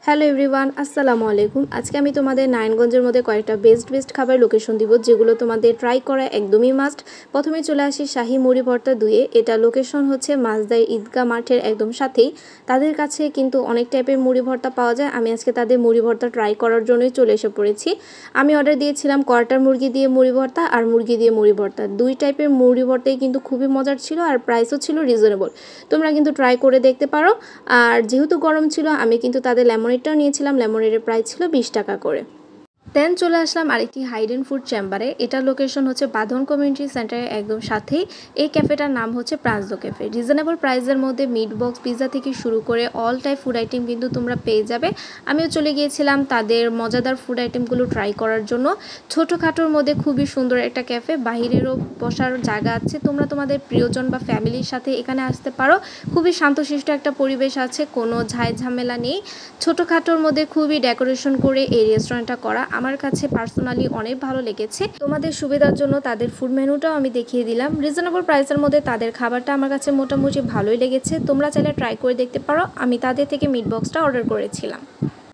Hello everyone, আসসালামু আলাইকুম। আজকে আমি তোমাদের নারায়ণগঞ্জের মধ্যে কয়েকটা বেস্ট খাবার লোকেশন দিব, যেগুলো তোমাদের ট্রাই করা একদমই মাস্ট। প্রথমে চলে আসি শাহী মুড়ি ভর্তা দুয়ে। এটা লোকেশন হচ্ছে মাছদাই ঈদগাহ মাঠের একদম সাথেই। তাদের কাছে কিন্তু অনেক টাইপের মুড়ি ভর্তা পাওয়া যায়। আমি আজকে তাদের মুড়ি ভর্তা ট্রাই করার জন্যই চলে এসে পড়েছি। আমি অর্ডার দিয়েছিলাম কোয়ার্টার মুরগি দিয়ে মুড়ি ভর্তা আর মুরগি দিয়ে মুড়ি ভর্তা। দুই টাইপের মুড়ি ভর্তাই কিন্তু খুবই মজার ছিল আর প্রাইসও ছিল রিজনেবল। তোমরা কিন্তু ট্রাই করে দেখতে পারো। আর যেহেতু গরম ছিল, আমি কিন্তু তাদের লেমনেডটাও নিয়েছিলাম। লেমনেডের প্রাইস ছিল 20 টাকা করে। দেন চলে আসলাম আরেকটি হাইডেন ফুড চেম্বারে। এটা লোকেশন হচ্ছে বাঁধন কমিউনিটি সেন্টারের একদম সাথেই। এই ক্যাফেটার নাম হচ্ছে প্রান্সদো ক্যাফে। রিজনেবল প্রাইসের মধ্যে মিট বক্স পিৎজা থেকে শুরু করে অল টাইপ ফুড আইটেম কিন্তু তোমরা পেয়ে যাবে। আমিও চলে গিয়েছিলাম তাদের মজাদার ফুড আইটেমগুলো ট্রাই করার জন্য। ছোটোখাটোর মধ্যে খুবই সুন্দর একটা ক্যাফে, বাহিরেরও বসার জায়গা আছে। তোমরা তোমাদের প্রিয়জন বা ফ্যামিলির সাথে এখানে আসতে পারো। খুবই শান্তশিষ্ট একটা পরিবেশ আছে, কোনো ঝাই ঝামেলা নেই। ছোটোখাটোর মধ্যে খুবই ডেকোরেশন করে এই রেস্টুরেন্টটা করা আমার কাছে পার্সোনালি অনেক ভালো লেগেছে। তোমাদের সুবিধার জন্য তাদের ফুড মেনুটাও আমি দেখিয়ে দিলাম। রিজনেবল প্রাইসের মধ্যে তাদের খাবারটা আমার কাছে মোটামুটি ভালোই লেগেছে। তোমরা চাইলে ট্রাই করে দেখতে পারো। আমি তাদের থেকে মিট বক্সটা অর্ডার করেছিলাম।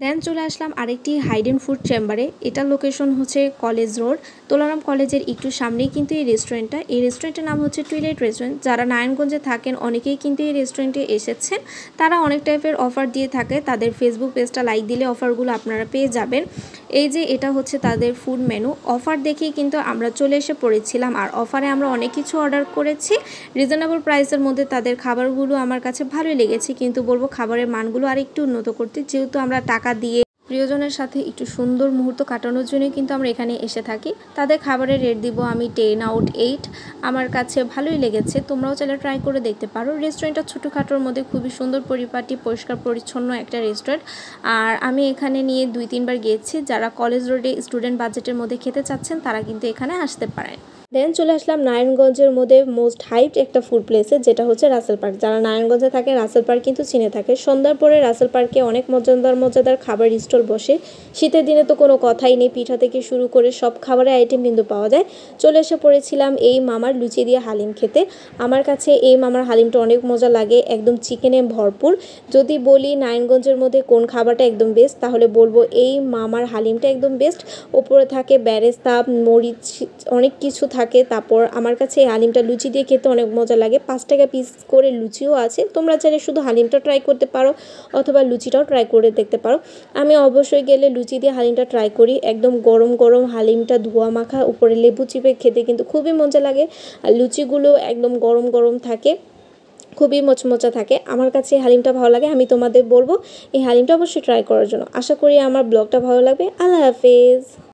দেন চলে আসলাম আরেকটি হাইডেন ফুড চেম্বারে। এটার লোকেশন হচ্ছে কলেজ রোড। তোলারাম কলেজের একটু সামনেই কিন্তু এই রেস্টুরেন্টটা। এই রেস্টুরেন্টের নাম হচ্ছে টুইলাইট রেস্টুরেন্ট। যারা নারায়ণগঞ্জে থাকেন অনেকেই কিন্তু এই রেস্টুরেন্টে এসেছেন। তারা অনেক টাইপের অফার দিয়ে থাকে। তাদের ফেসবুক পেজটা লাইক দিলে অফারগুলো আপনারা পেয়ে যাবেন। এই যে এটা হচ্ছে তাদের ফুড মেনু। অফার দেখেই কিন্তু আমরা চলে এসে পড়েছিলাম। আর অফারে আমরা অনেক কিছু অর্ডার করেছি। রিজনেবল প্রাইসের মধ্যে তাদের খাবারগুলো আমার কাছে ভালোই লেগেছে, কিন্তু বলবো খাবারের মানগুলো আর একটু উন্নত করতে। যেহেতু আমরা টাকা দিয়ে প্রিয়জনের সাথে একটু সুন্দর মুহূর্ত কাটানোর জন্যই কিন্তু আমরা এখানে এসে থাকি। তাদের খাবারের রেট দিব আমি 10/8। আমার কাছে ভালোই লেগেছে। তোমরাও চাইলে ট্রাই করে দেখতে পারো। রেস্টুরেন্টটা ছোটোখাটোর মধ্যে খুবই সুন্দর পরিপাটি, পরিষ্কার পরিচ্ছন্ন একটা রেস্টুরেন্ট। আর আমি এখানে নিয়ে 2-3 বার গিয়েছি। যারা কলেজ রোডে স্টুডেন্ট বাজেটের মধ্যে খেতে চাচ্ছেন তারা কিন্তু এখানে আসতে পারেন। দেন চলে আসলাম নারায়ণগঞ্জের মধ্যে মোস্ট হাইপড একটা ফুড প্লেসে, যেটা হচ্ছে রাসেল পার্ক। যারা নারায়ণগঞ্জে থাকে রাসেল পার্ক কিন্তু চিনে থাকে। সন্ধ্যার পরে রাসেল পার্কে অনেক মজাদার খাবার স্টল বসে। শীতের দিনে তো কোনো কথাই নেই, পিঠা থেকে শুরু করে সব খাবারের আইটেম কিন্তু পাওয়া যায়। চলে এসে পড়েছিলাম এই মামার লুচি দিয়ে হালিম খেতে। আমার কাছে এই মামার হালিমটা অনেক মজা লাগে, একদম চিকেনে ভরপুর। যদি বলি নারায়ণগঞ্জের মধ্যে কোন খাবারটা একদম বেস্ট, তাহলে বলবো এই মামার হালিমটা একদম বেস্ট। ওপরে থাকে বেরেস্তা, মরিচ, অনেক কিছু থাকে। তারপর আমার কাছে এই হালিমটা লুচি দিয়ে খেতে অনেক মজা লাগে। 5 টাকা পিস করে লুচিও আছে। তোমরা চাইলে শুধু হালিমটা ট্রাই করতে পারো অথবা লুচিটাও ট্রাই করে দেখতে পারো। আমি অবশ্যই গেলে লুচি দিয়ে হালিমটা ট্রাই করি। একদম গরম গরম হালিমটা ধোয়া মাখা, উপরে লেবু চিপে খেতে কিন্তু খুবই মজা লাগে। আর লুচিগুলো একদম গরম গরম থাকে, খুবই মচমচা থাকে। আমার কাছে এই হালিমটা ভালো লাগে। আমি তোমাদের বলবো এই হালিমটা অবশ্যই ট্রাই করার জন্য। আশা করি আমার ব্লগটা ভালো লাগবে। আল্লাহ হাফেজ।